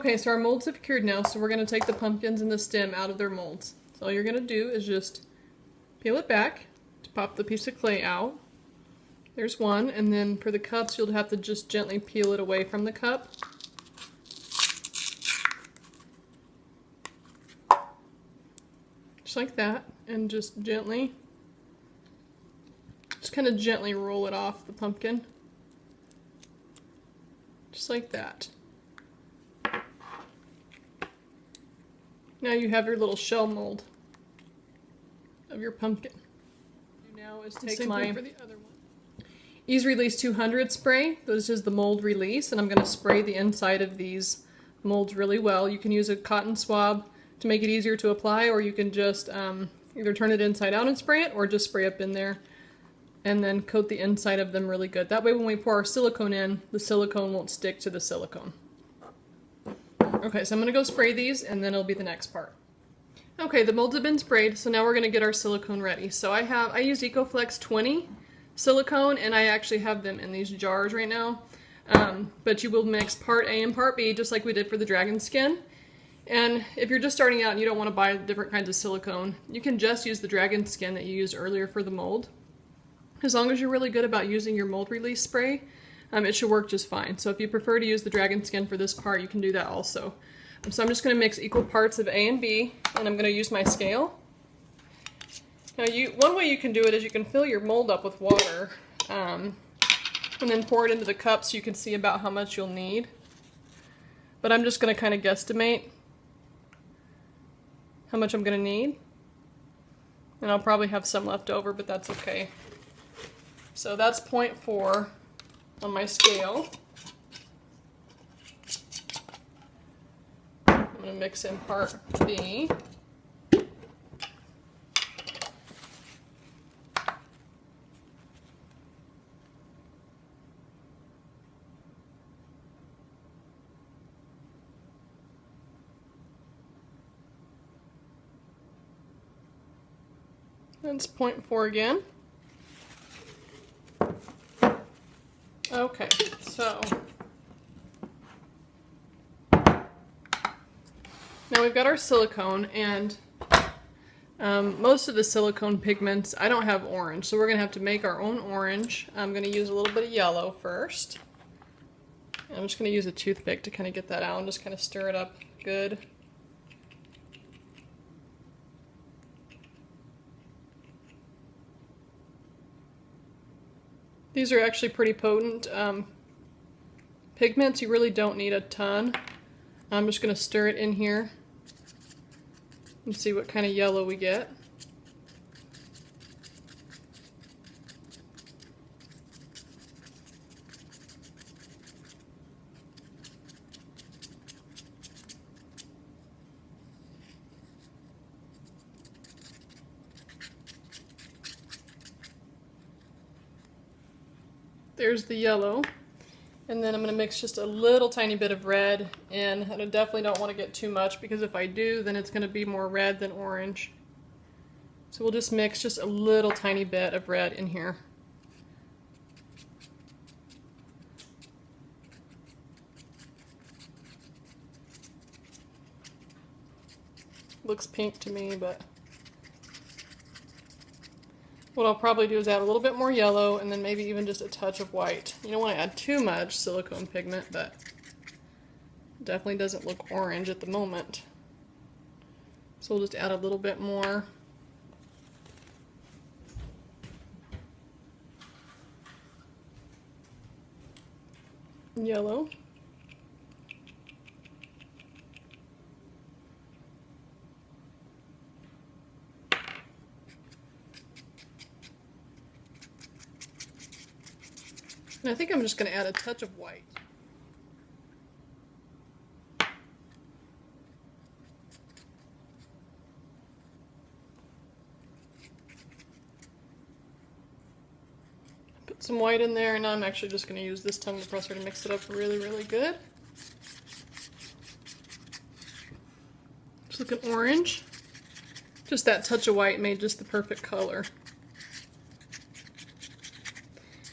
Okay, so our molds have cured now, so we're going to take the pumpkins and the stem out of their molds. So all you're going to do is just peel it back to pop the piece of clay out. There's one, and then for the cups, you'll have to just gently peel it away from the cup. Just like that, and just gently, just kind of gently roll it off the pumpkin. Just like that. Now you have your little shell mold of your pumpkin. Now is take my for the other one. Ease Release 200 spray. This is the mold release, and I'm going to spray the inside of these molds really well. You can use a cotton swab to make it easier to apply, or you can just either turn it inside out and spray it, or just spray up in there and then coat the inside of them really good. That way when we pour our silicone in, the silicone won't stick to the silicone. Okay, so I'm going to go spray these, and then it'll be the next part. Okay, the molds have been sprayed, so now we're going to get our silicone ready. So I use EcoFlex 20 silicone, and I actually have them in these jars right now. But you will mix part A and part B, just like we did for the dragon skin. And if you're just starting out and you don't want to buy different kinds of silicone, you can just use the dragon skin that you used earlier for the mold. As long as you're really good about using your mold release spray, it should work just fine. So if you prefer to use the dragon skin for this part, you can do that also. So I'm just going to mix equal parts of A and B, and I'm going to use my scale. Now one way you can do it is you can fill your mold up with water and then pour it into the cup so you can see about how much you'll need. But I'm just going to kind of guesstimate how much I'm going to need. And I'll probably have some left over, but that's okay. So that's 0.4 on my scale. I'm going to mix in part B. That's 0.4 again. Okay, so now we've got our silicone, and most of the silicone pigments, I don't have orange, so we're going to have to make our own orange. I'm going to use a little bit of yellow first. And I'm just going to use a toothpick to kind of get that out and just kind of stir it up good. These are actually pretty potent pigments. You really don't need a ton. I'm just going to stir it in here and see what kind of yellow we get. There's the yellow, and then I'm going to mix just a little tiny bit of red in. And I definitely don't want to get too much, because if I do, then it's going to be more red than orange. So we'll just mix just a little tiny bit of red in here. Looks pink to me, but what I'll probably do is add a little bit more yellow, and then maybe even just a touch of white. You don't want to add too much silicone pigment, but it definitely doesn't look orange at the moment. So we'll just add a little bit more. Yellow. And I think I'm just going to add a touch of white. Put some white in there, and now I'm actually just going to use this tongue depressor to mix it up really, really good. It's looking orange. Just that touch of white made just the perfect color.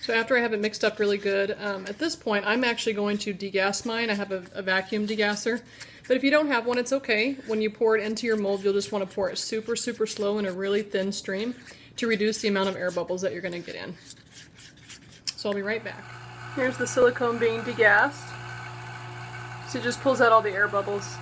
So after I have it mixed up really good, at this point I'm actually going to degas mine. I have a vacuum degasser. But if you don't have one, it's okay. When you pour it into your mold, you'll just want to pour it super, super slow in a really thin stream to reduce the amount of air bubbles that you're going to get in. So I'll be right back. Here's the silicone being degassed. So it just pulls out all the air bubbles.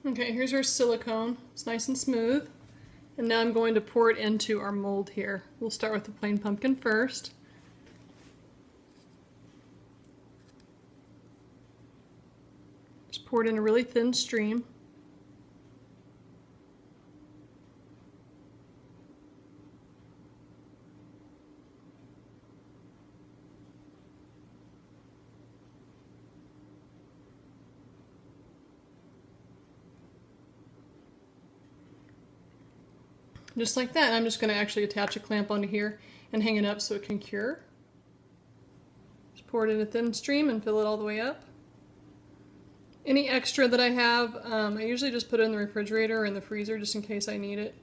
Okay, here's our silicone. It's nice and smooth. And now I'm going to pour it into our mold here. We'll start with the plain pumpkin first. Just pour it in a really thin stream. Just like that. I'm just going to actually attach a clamp onto here and hang it up so it can cure. Just pour it in a thin stream and fill it all the way up. Any extra that I have, I usually just put it in the refrigerator or in the freezer just in case I need it.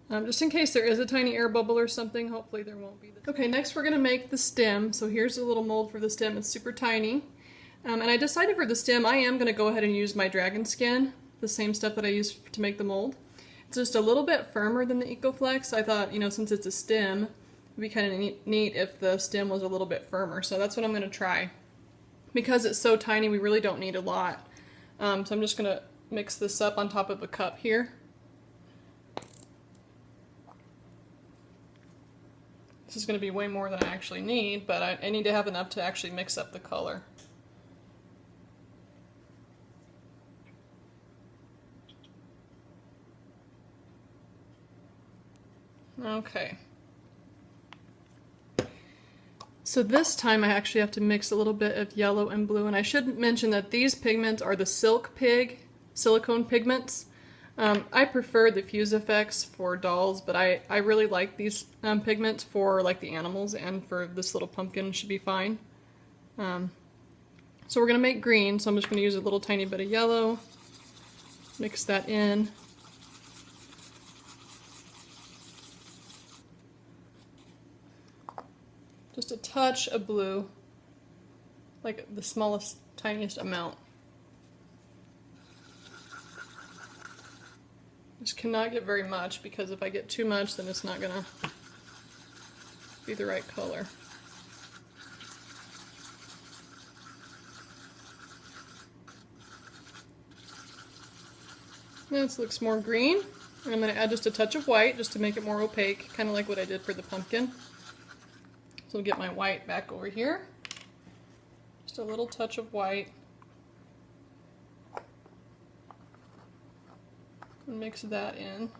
Just in case there is a tiny air bubble or something, hopefully there won't be. Okay, next we're going to make the stem. So here's a little mold for the stem. It's super tiny. And I decided for the stem I am going to go ahead and use my dragon skin, the same stuff that I used to make the mold. It's just a little bit firmer than the EcoFlex. I thought, since it's a stem, it'd be kind of neat if the stem was a little bit firmer. So that's what I'm going to try. Because it's so tiny, we really don't need a lot. So I'm just going to mix this up on top of a cup here. This is going to be way more than I actually need, but I need to have enough to actually mix up the color. Okay. So this time I actually have to mix a little bit of yellow and blue, and I should mention that these pigments are the silicone pigments. I prefer the Fuse Effects for dolls, but I really like these pigments for like the animals, and for this little pumpkin should be fine. So we're going to make green, so I'm just going to use a little tiny bit of yellow, mix that in. Just a touch of blue, like the smallest, tiniest amount. Just cannot get very much, because if I get too much, then it's not gonna be the right color. Now this looks more green, and I'm gonna add just a touch of white just to make it more opaque, kind of like what I did for the pumpkin. So I'll get my white back over here. Just a little touch of white. And mix that in.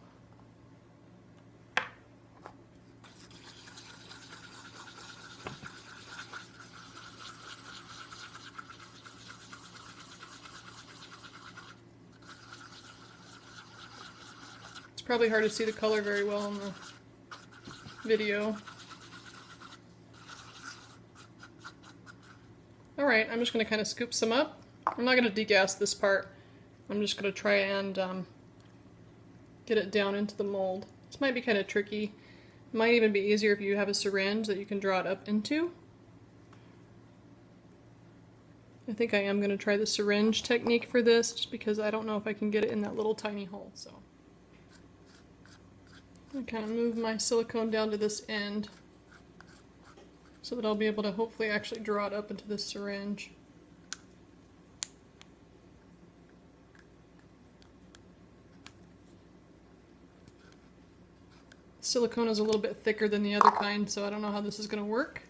It's probably hard to see the color very well in the video. Alright, I'm just going to kind of scoop some up. I'm not going to degas this part. I'm just going to try and get it down into the mold. This might be kind of tricky. It might even be easier if you have a syringe that you can draw it up into. I think I am going to try the syringe technique for this, just because I don't know if I can get it in that little tiny hole. So I kind of move my silicone down to this end, so that I'll be able to hopefully actually draw it up into this syringe. Silicone is a little bit thicker than the other kind, so I don't know how this is going to work.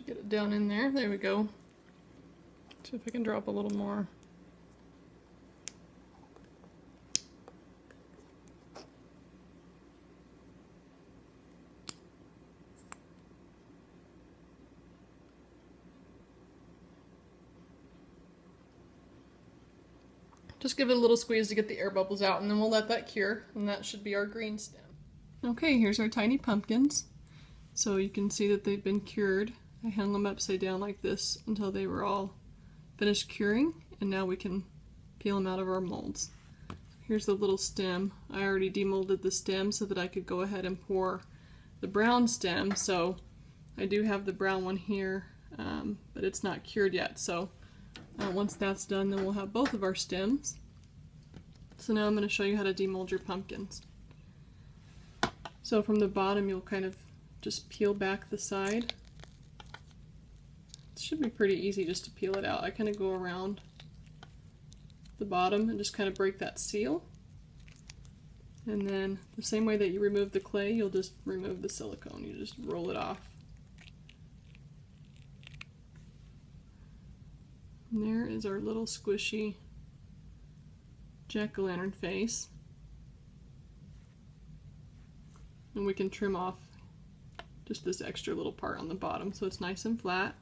Get it down in there. There we go. See if I can drop a little more. Just give it a little squeeze to get the air bubbles out, and then we'll let that cure, and that should be our green stem. Okay, here's our tiny pumpkins. So you can see that they've been cured. I hung them upside down like this until they were all finished curing, and now we can peel them out of our molds. Here's the little stem. I already demolded the stem so that I could go ahead and pour the brown stem. So I do have the brown one here, but it's not cured yet. So once that's done, then we'll have both of our stems. So now I'm going to show you how to demold your pumpkins. So from the bottom, you'll kind of just peel back the side. It should be pretty easy just to peel it out. I kind of go around the bottom and just kind of break that seal. And then the same way that you remove the clay, you'll just remove the silicone. You just roll it off. And there is our little squishy jack-o'-lantern face. And we can trim off just this extra little part on the bottom so it's nice and flat.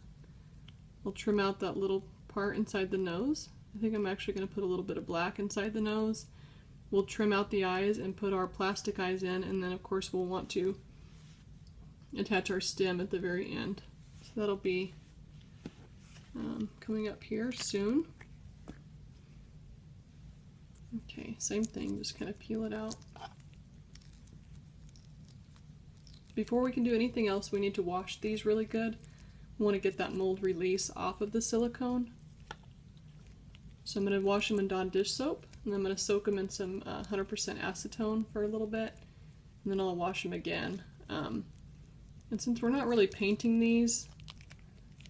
We'll trim out that little part inside the nose. I think I'm actually going to put a little bit of black inside the nose. We'll trim out the eyes and put our plastic eyes in, and then of course we'll want to attach our stem at the very end. So that'll be coming up here soon. Okay, same thing, just kind of peel it out. Before we can do anything else, we need to wash these really good. We want to get that mold release off of the silicone. So I'm going to wash them in Dawn dish soap, and then I'm going to soak them in some 100% acetone for a little bit, and then I'll wash them again. And since we're not really painting these,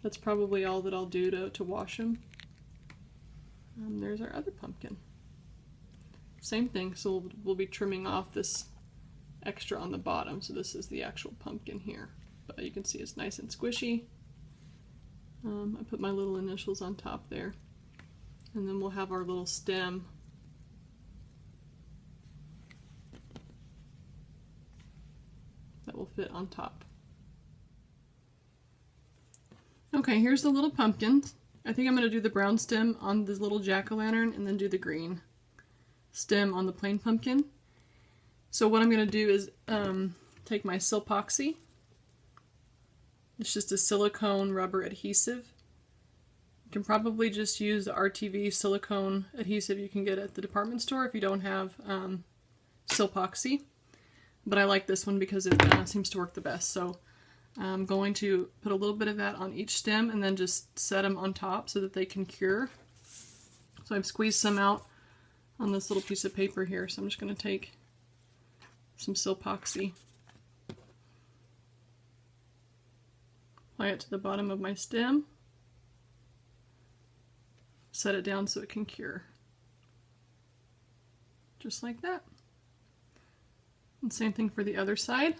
that's probably all that I'll do to wash them. There's our other pumpkin. Same thing, so we'll be trimming off this extra on the bottom. So this is the actual pumpkin here. But you can see it's nice and squishy. I put my little initials on top there. And then we'll have our little stem. That will fit on top. Okay, here's the little pumpkins. I think I'm going to do the brown stem on this little jack-o'-lantern and then do the green stem on the plain pumpkin. So what I'm going to do is take my Silpoxy. It's just a silicone rubber adhesive. You can probably just use the RTV silicone adhesive you can get at the department store if you don't have Silpoxy. But I like this one because it seems to work the best. So I'm going to put a little bit of that on each stem and then just set them on top so that they can cure. So I've squeezed some out on this little piece of paper here. So I'm just going to take some Silpoxy, apply it to the bottom of my stem, set it down so it can cure. Just like that. And same thing for the other side.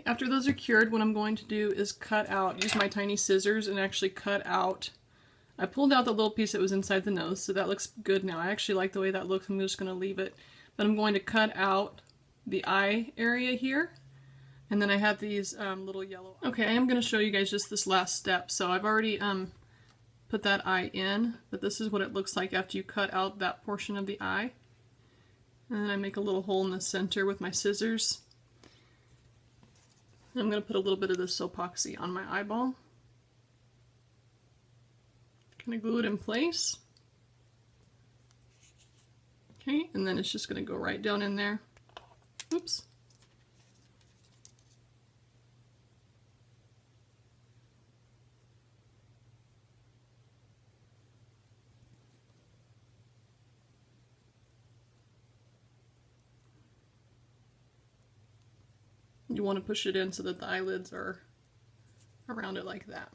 After those are cured, what I'm going to do is use my tiny scissors and actually cut out. I pulled out the little piece that was inside the nose, so that looks good now. I actually like the way that looks. I'm just going to leave it. But I'm going to cut out the eye area here. And then I have these little yellow. Okay, I am going to show you guys just this last step. So I've already put that eye in, but this is what it looks like after you cut out that portion of the eye. And then I make a little hole in the center with my scissors. I'm going to put a little bit of this Silpoxy on my eyeball. Kind of glue it in place. Okay, and then it's just going to go right down in there. Oops. You want to push it in so that the eyelids are around it like that.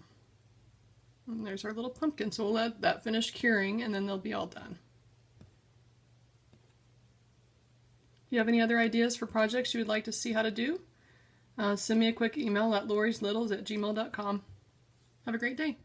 And there's our little pumpkin. So we'll let that finish curing and then they'll be all done. If you have any other ideas for projects you would like to see how to do, send me a quick email at lorieslittles@gmail.com. Have a great day.